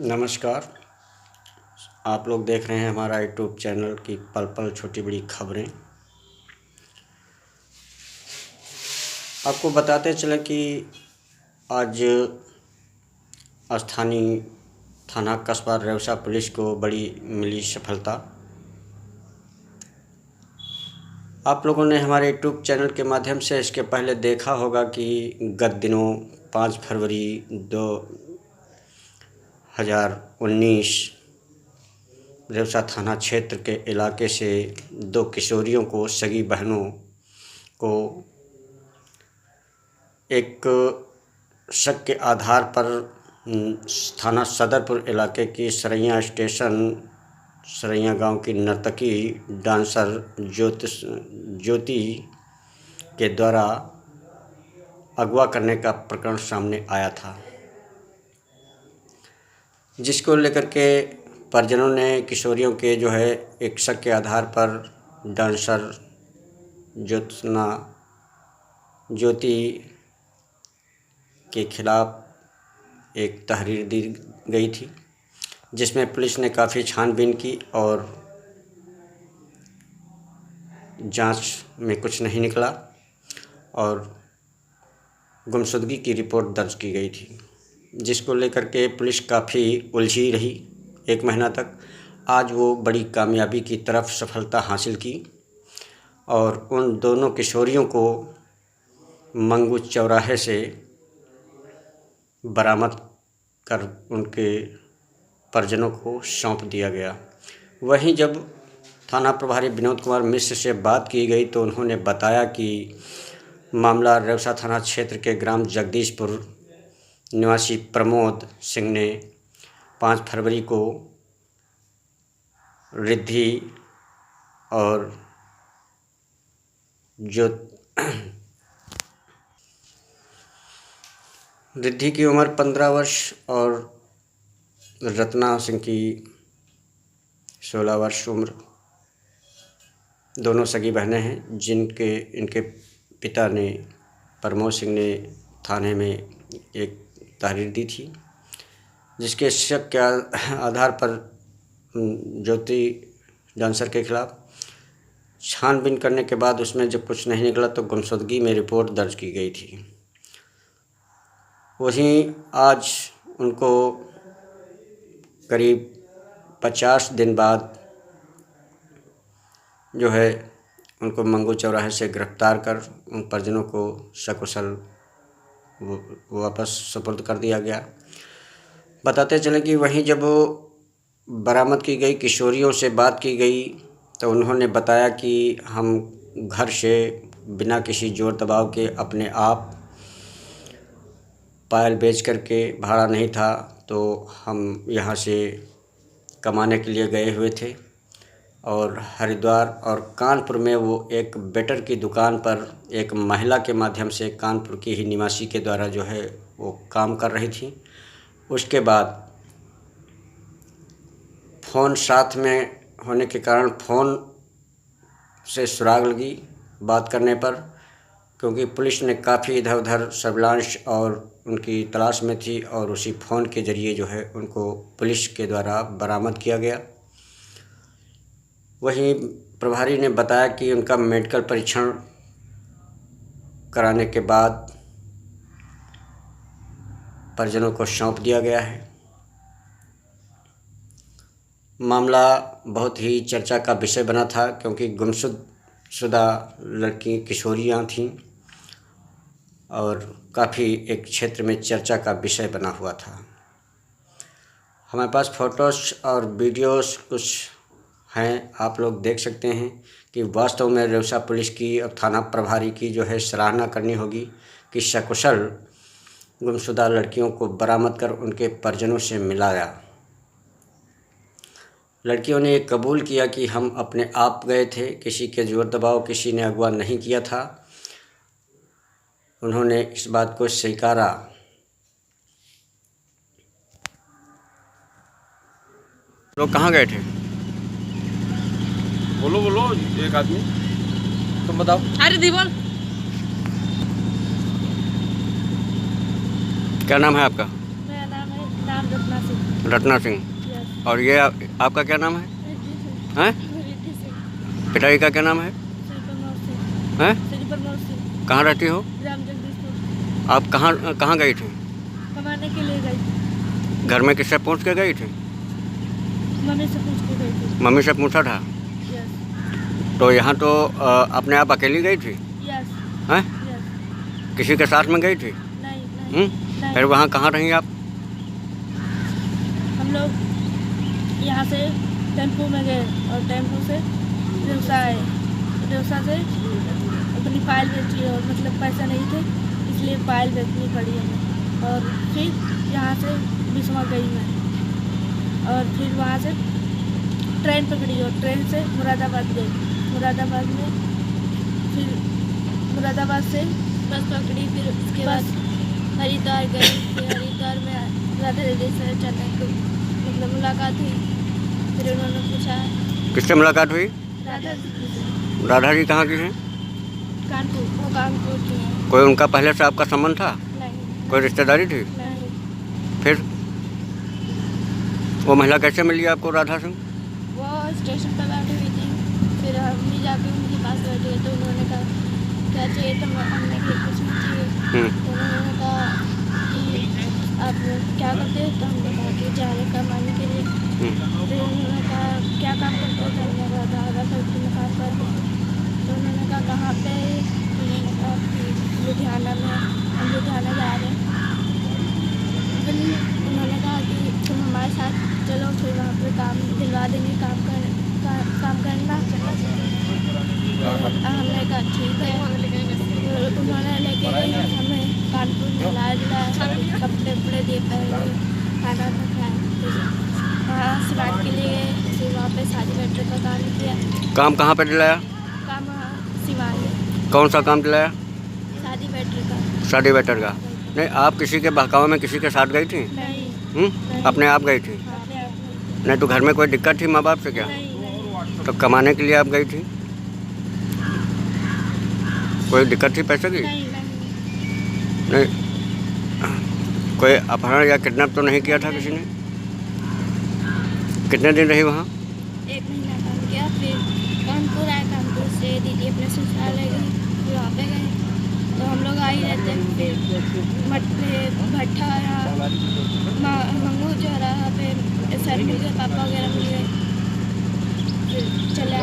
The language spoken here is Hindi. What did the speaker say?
नमस्कार। आप लोग देख रहे हैं हमारा यूट्यूब चैनल की पल पल छोटी बड़ी खबरें। आपको बताते चले कि आज स्थानीय थाना कस्बा रेवसा पुलिस को बड़ी मिली सफलता। आप लोगों ने हमारे यूट्यूब चैनल के माध्यम से इसके पहले देखा होगा कि गत दिनों 5 फरवरी 2019 रेवसा थाना क्षेत्र के इलाके से 2 किशोरियों को, सगी बहनों को एक शक के आधार पर थाना सदरपुर इलाके की सरैया स्टेशन सरैया गांव की नर्तकी डांसर ज्योति के द्वारा अगवा करने का प्रकरण सामने आया था, जिसको लेकर के परिजनों ने किशोरियों के एक शक के आधार पर डांसर ज्योति के खिलाफ एक तहरीर दी गई थी, जिसमें पुलिस ने काफ़ी छानबीन की और जांच में कुछ नहीं निकला और गुमशुदगी की रिपोर्ट दर्ज की गई थी, जिसको लेकर के पुलिस काफ़ी उलझी रही 1 महीना तक। आज वो बड़ी कामयाबी की तरफ सफलता हासिल की और उन दोनों किशोरियों को मंगू चौराहे से बरामद कर उनके परिजनों को सौंप दिया गया। वहीं जब थाना प्रभारी विनोद कुमार मिश्र से बात की गई तो उन्होंने बताया कि मामला रेवसा थाना क्षेत्र के ग्राम जगदीशपुर निवासी प्रमोद सिंह ने 5 फरवरी को रिद्धि और रिद्धि की उम्र 15 वर्ष और रत्ना सिंह की 16 वर्ष उम्र, दोनों सगी बहनें हैं, इनके पिता ने प्रमोद सिंह ने थाने में एक तहरीर दी थी, जिसके शक के आधार पर ज्योति डांसर के खिलाफ छानबीन करने के बाद उसमें जब कुछ नहीं निकला तो गुमशुदगी में रिपोर्ट दर्ज की गई थी। वहीं आज उनको करीब 50 दिन बाद उनको मंगू चौराहे से गिरफ्तार कर उन परिजनों को सकुशल वापस सुपुर्द कर दिया गया। बताते चले कि वहीं जब बरामद की गई किशोरियों से बात की गई तो उन्होंने बताया कि हम घर से बिना किसी जोर दबाव के अपने आप पायल बेच करके, भाड़ा नहीं था तो हम यहाँ से कमाने के लिए गए हुए थे और हरिद्वार और कानपुर में वो एक बेटर की दुकान पर एक महिला के माध्यम से कानपुर की ही निवासी के द्वारा वो काम कर रही थी। उसके बाद फ़ोन साथ में होने के कारण फ़ोन से सुराग लगी बात करने पर, क्योंकि पुलिस ने काफ़ी इधर उधर सर्विलांस और उनकी तलाश में थी और उसी फ़ोन के ज़रिए उनको पुलिस के द्वारा बरामद किया गया। वहीं प्रभारी ने बताया कि उनका मेडिकल परीक्षण कराने के बाद परिजनों को सौंप दिया गया है। मामला बहुत ही चर्चा का विषय बना था, क्योंकि गुमशुदा लड़की किशोरियाँ थीं और काफ़ी एक क्षेत्र में चर्चा का विषय बना हुआ था। हमारे पास फ़ोटोज़ और वीडियोज़ कुछ हैं, आप लोग देख सकते हैं कि वास्तव में रेवसा पुलिस की और थाना प्रभारी की सराहना करनी होगी कि सकुशल गुमशुदा लड़कियों को बरामद कर उनके परिजनों से मिलाया। लड़कियों ने ये कबूल किया कि हम अपने आप गए थे, किसी के जोर दबाव, किसी ने अगवा नहीं किया था। उन्होंने इस बात को स्वीकारा। लोग कहाँ गए थे? बोलो एक आदमी, तुम बताओ। अरे दी बोल। क्या नाम है आपका? मेरा नाम है रत्ना सिंह। रत्ना सिंह। यस। और ये आपका क्या नाम है? हैं? रिद्धि सिंह। पिताजी का क्या नाम है? श्री प्रमोद सिंह। हैं? श्री प्रमोद सिंह। कहाँ रहती हो? राम जगदीशपुर। आप कहाँ कहाँ गई थी? कमाने के लिए गई। घर में किससे पूछ के गई थी? मम्मी से पूछ के गई थी। मम्मी से पूछा था? यस। तो यहाँ तो अपने आप अकेली गई थी? यस। हैं? यस। किसी के साथ में गई थी? नहीं नहीं नहीं। फिर वहाँ कहाँ रही आप? हम लोग यहाँ से टेम्पो में गए और टेम्पो से रेवसा आए। रेवसा से अपनी फाइल बेची और मतलब पैसा नहीं थे इसलिए फाइल बेचनी पड़ी हमें। और फिर यहाँ से बिस्वा गई मैं और फिर वहाँ से ट्रेन पकड़ी और ट्रेन से मुरादाबाद गई। मुरादाबाद में फिर मुरादाबाद से बस पकड़ी। फिर उसके बाद हरिद्वार गई। फिर हरिद्वार में राधा रेड्डी से अचानक मतलब मुलाकात हुई। फिर उन्होंने पूछा किससे मुलाकात हुई? राधा जी से। राधा जी कहाँ की हैं? कानपुर। वो कानपुर की हैं। कोई उनका पहले से आपका संबंध था? नहीं कोई रिश्तेदारी थी? नहीं। फिर वो महिला कैसे मिली आपको, राधा सिंह? वो स्टेशन पर बैठी हुई थी। फिर हम भी जाके उनके पास बैठे तो उन्होंने कहा क्या चाहिए तो हमने कहा कुछ नहीं चाहिए। तो उन्होंने कहा कि आप क्या करते हो तो हमने कहा कि जाने कमाने के लिए। फिर उन्होंने कहा क्या काम करते हो तो हमने कहा धागा फैक्ट्री में काम करते हैं। तो उन्होंने कहा कहाँ पे? उन्होंने कहा कि लुधियाना में। हम लुधियाना जा रहे हैं। फिर उन्होंने कहा कि तुम हमारे साथ चलो फिर वहाँ पे काम दिलवा देंगे काम करना। हमने कहा ठीक है। फिर उन्होंने लेके गई हमें कानपुर में लाया कपड़े वपड़े दिए पहले खाना खाया। फिर वहाँ सिवान के लिए गए। फिर वहाँ पे शादी बैठने का काम किया। काम कहाँ पे दिलाया? काम वहाँ सिवान में। कौन सा काम दिलाया? शादी बैठने का। शादी वेटर का? नहीं, आप किसी के बहकावे में किसी के साथ गई थी? नहीं। अपने आप गई थी? अपने आप में। नहीं तो घर में कोई दिक्कत थी माँ बाप से क्या? नहीं। तो कमाने के लिए आप गई थी? कोई दिक्कत थी पैसे की? नहीं। नहीं। कोई अपहरण या किडनैप तो नहीं किया था किसी ने? कितने दिन रही वहाँ? 1 महीना काम किया। फिर कानपुर आए। कानपुर से दीदी अपने ससुरालय गई। फिर वहाँ पे गए तो हम लोग आ ही रहते हैं। फिर भट्ठा मंगू चौराहा पे सर मिल गए। पापा वगैरह मिल गए। फिर चले